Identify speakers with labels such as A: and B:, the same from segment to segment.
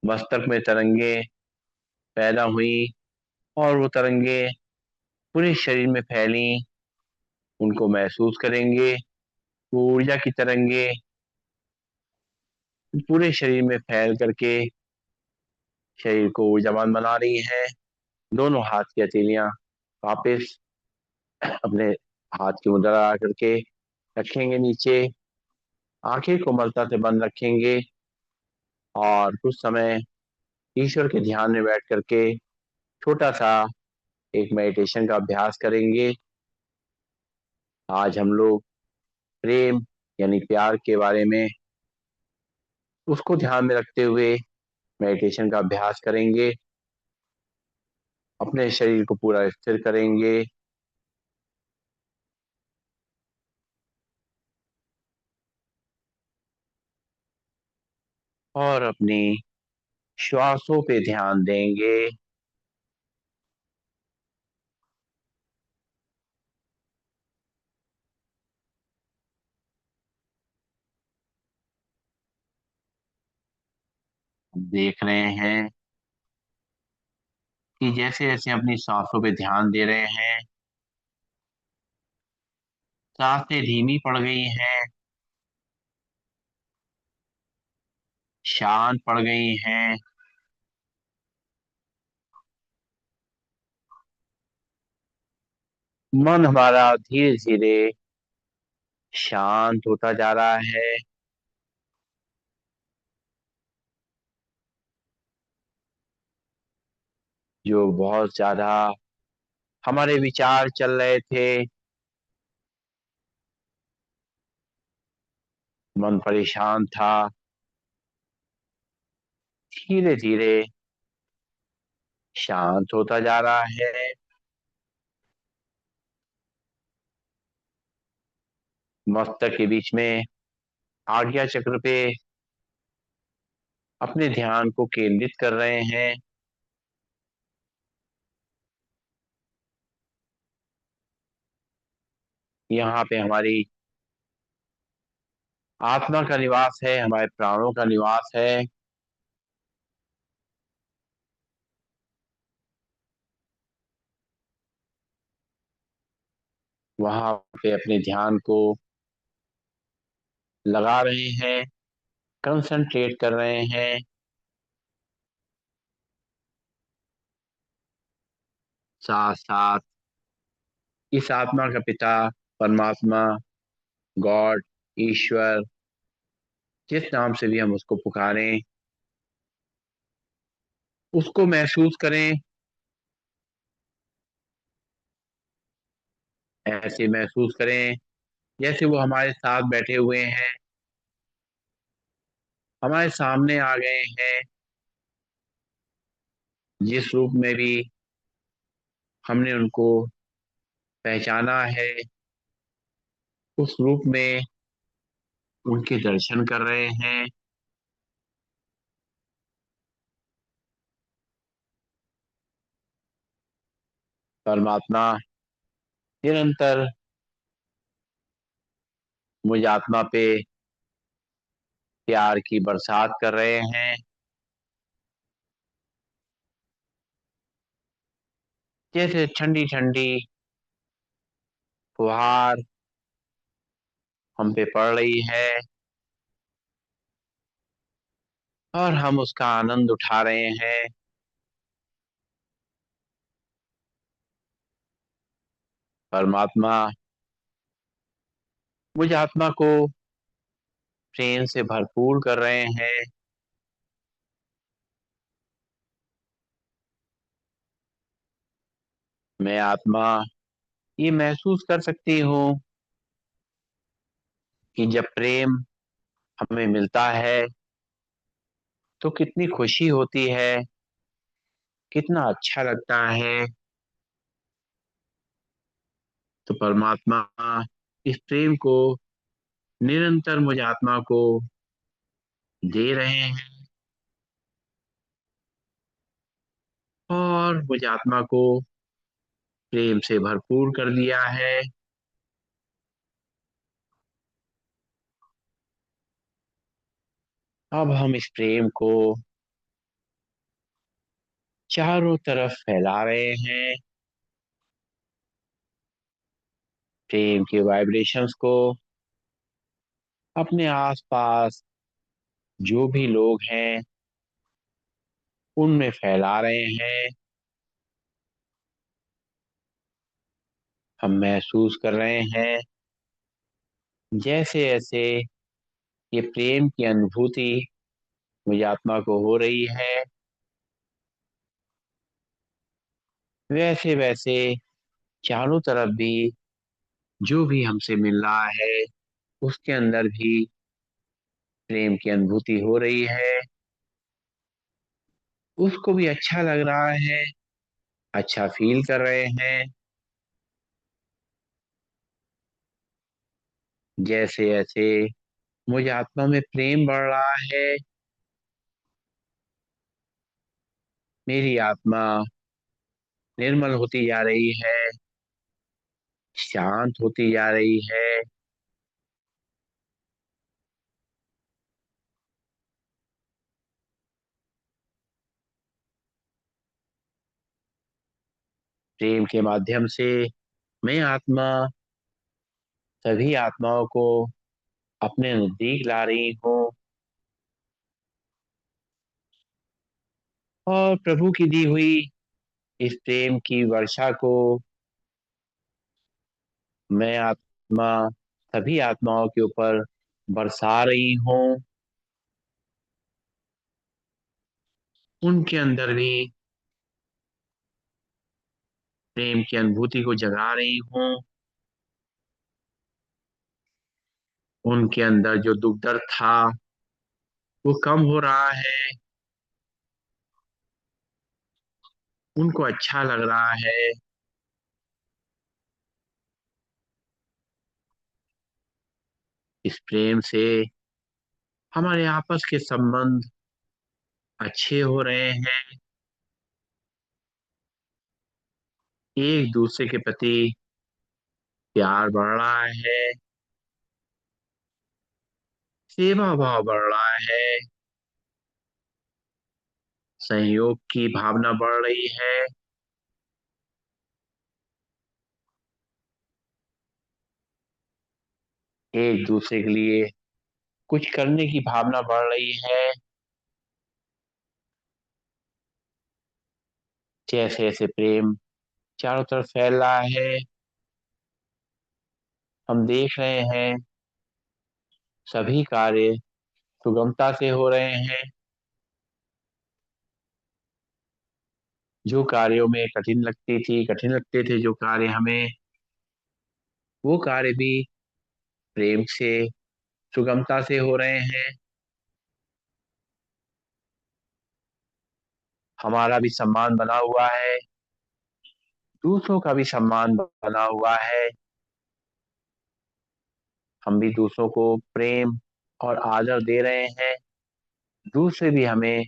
A: मस्तक में तरंगे पैदा हुई और वो तरंगे पूरे शरीर में फैली। उनको महसूस करेंगे। वो ऊर्जा की तरंगे पूरे शरीर में फैल करके शरीर को ऊर्जावान बना रही है। दोनों हाथ की हथेलियां वापस अपने हाथ की मुद्रा लगा करके रखेंगे नीचे। आंखें कोमलता से बंद रखेंगे और कुछ समय ईश्वर के ध्यान में बैठ करके छोटा सा एक मेडिटेशन का अभ्यास करेंगे। आज हम लोग प्रेम यानी प्यार के बारे में उसको ध्यान में रखते हुए मेडिटेशन का अभ्यास करेंगे। अपने शरीर को पूरा स्थिर करेंगे। और अपनी श्वासों पे ध्यान देंगे। देख रहे हैं कि जैसे जैसे अपनी सांसों पे ध्यान दे रहे हैं, सांसें धीमी पड़ गई हैं, शांत पड़ गई हैं। मन हमारा धीरे धीरे शांत होता जा रहा है। जो बहुत ज्यादा हमारे विचार चल रहे थे, मन परेशान था, धीरे धीरे शांत होता जा रहा है। मस्तक के बीच में आज्ञा चक्र पे अपने ध्यान को केंद्रित कर रहे हैं। यहाँ पे हमारी आत्मा का निवास है, हमारे प्राणों का निवास है। वहां पे अपने ध्यान को लगा रहे हैं, कंसंट्रेट कर रहे हैं। साथ साथ इस आत्मा का पिता परमात्मा, गॉड, ईश्वर, जिस नाम से भी हम उसको पुकारें, उसको महसूस करें। ऐसे महसूस करें जैसे वो हमारे साथ बैठे हुए हैं, हमारे सामने आ गए हैं। जिस रूप में भी हमने उनको पहचाना है, उस रूप में उनके दर्शन कर रहे हैं। परमात्मा निरंतर मुझ आत्मा पे प्यार की बरसात कर रहे हैं। जैसे ठंडी ठंडी फुहार हम पे पड़ रही है और हम उसका आनंद उठा रहे हैं। परमात्मा मुझ आत्मा को प्रेम से भरपूर कर रहे हैं। मैं आत्मा ये महसूस कर सकती हूँ कि जब प्रेम हमें मिलता है तो कितनी खुशी होती है, कितना अच्छा लगता है। तो परमात्मा इस प्रेम को निरंतर मुझ आत्मा को दे रहे हैं और मुझ आत्मा को प्रेम से भरपूर कर दिया है। अब हम इस प्रेम को चारों तरफ फैला रहे हैं प्रेम के वाइब्रेशंस को। अपने आसपास जो भी लोग हैं उनमें फैला रहे हैं। हम महसूस कर रहे हैं जैसे जैसे ये प्रेम की अनुभूति मुझे आत्मा को हो रही है, वैसे वैसे चारों तरफ भी जो भी हमसे मिल रहा है उसके अंदर भी प्रेम की अनुभूति हो रही है। उसको भी अच्छा लग रहा है, अच्छा फील कर रहे हैं। जैसे जैसे मुझे आत्मा में प्रेम बढ़ रहा है, मेरी आत्मा निर्मल होती जा रही है, शांत होती जा रही है। प्रेम के माध्यम से मैं आत्मा सभी आत्माओं को अपने नजदीक ला रही हूँ और प्रभु की दी हुई इस प्रेम की वर्षा को मैं आत्मा सभी आत्माओं के ऊपर बरसा रही हूँ। उनके अंदर भी प्रेम की अनुभूति को जगा रही हूँ। उनके अंदर जो दुख दर्द था वो कम हो रहा है, उनको अच्छा लग रहा है। इस प्रेम से हमारे आपस के संबंध अच्छे हो रहे हैं। एक दूसरे के प्रति प्यार बढ़ रहा है, सेवा भाव बढ़ रहा है, सहयोग की भावना बढ़ रही है। एक दूसरे के लिए कुछ करने की भावना बढ़ रही है। जैसे जैसे प्रेम चारों तरफ फैल रहा है, हम देख रहे हैं सभी कार्य सुगमता से हो रहे हैं। जो कार्यों में कठिन लगते थे जो कार्य हमें, वो कार्य भी प्रेम से सुगमता से हो रहे हैं। हमारा भी सम्मान बना हुआ है, दूसरों का भी सम्मान बना हुआ है। हम भी दूसरों को प्रेम और आदर दे रहे हैं, दूसरे भी हमें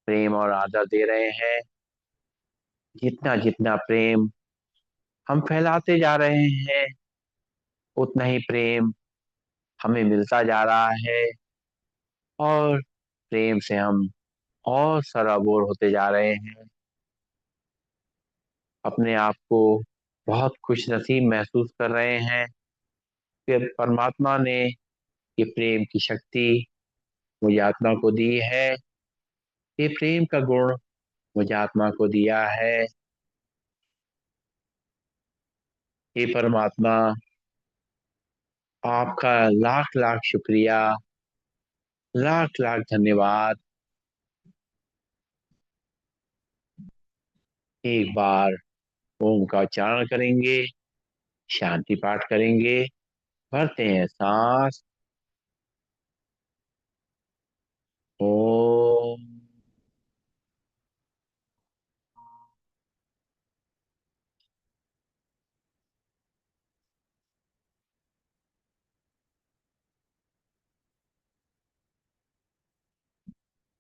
A: प्रेम और आदर दे रहे हैं। जितना जितना प्रेम हम फैलाते जा रहे हैं उतना ही प्रेम हमें मिलता जा रहा है और प्रेम से हम और सराबोर होते जा रहे हैं। अपने आप को बहुत खुश नसीब महसूस कर रहे हैं कि परमात्मा ने ये प्रेम की शक्ति मुझे आत्मा को दी है, ये प्रेम का गुण मुझे आत्मा को दिया है। हे परमात्मा, आपका लाख लाख शुक्रिया, लाख लाख धन्यवाद। एक बार ओम का उच्चारण करेंगे, शांति पाठ करेंगे। भरते हैं सांस। ओम।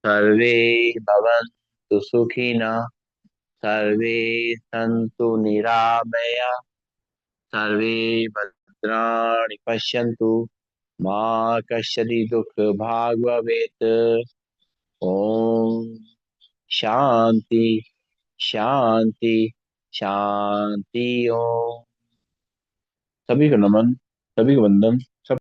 A: सर्वे भवन्तु सुखिनः, सर्वे सन्तु निरामया, सर्वे भद्राणि पश्यन्तु, मा कश्चित् दुःखभाग् भवेत्। ओम शांति। शांति शांति ओम। सभी को नमन, सभी को वंदन। सब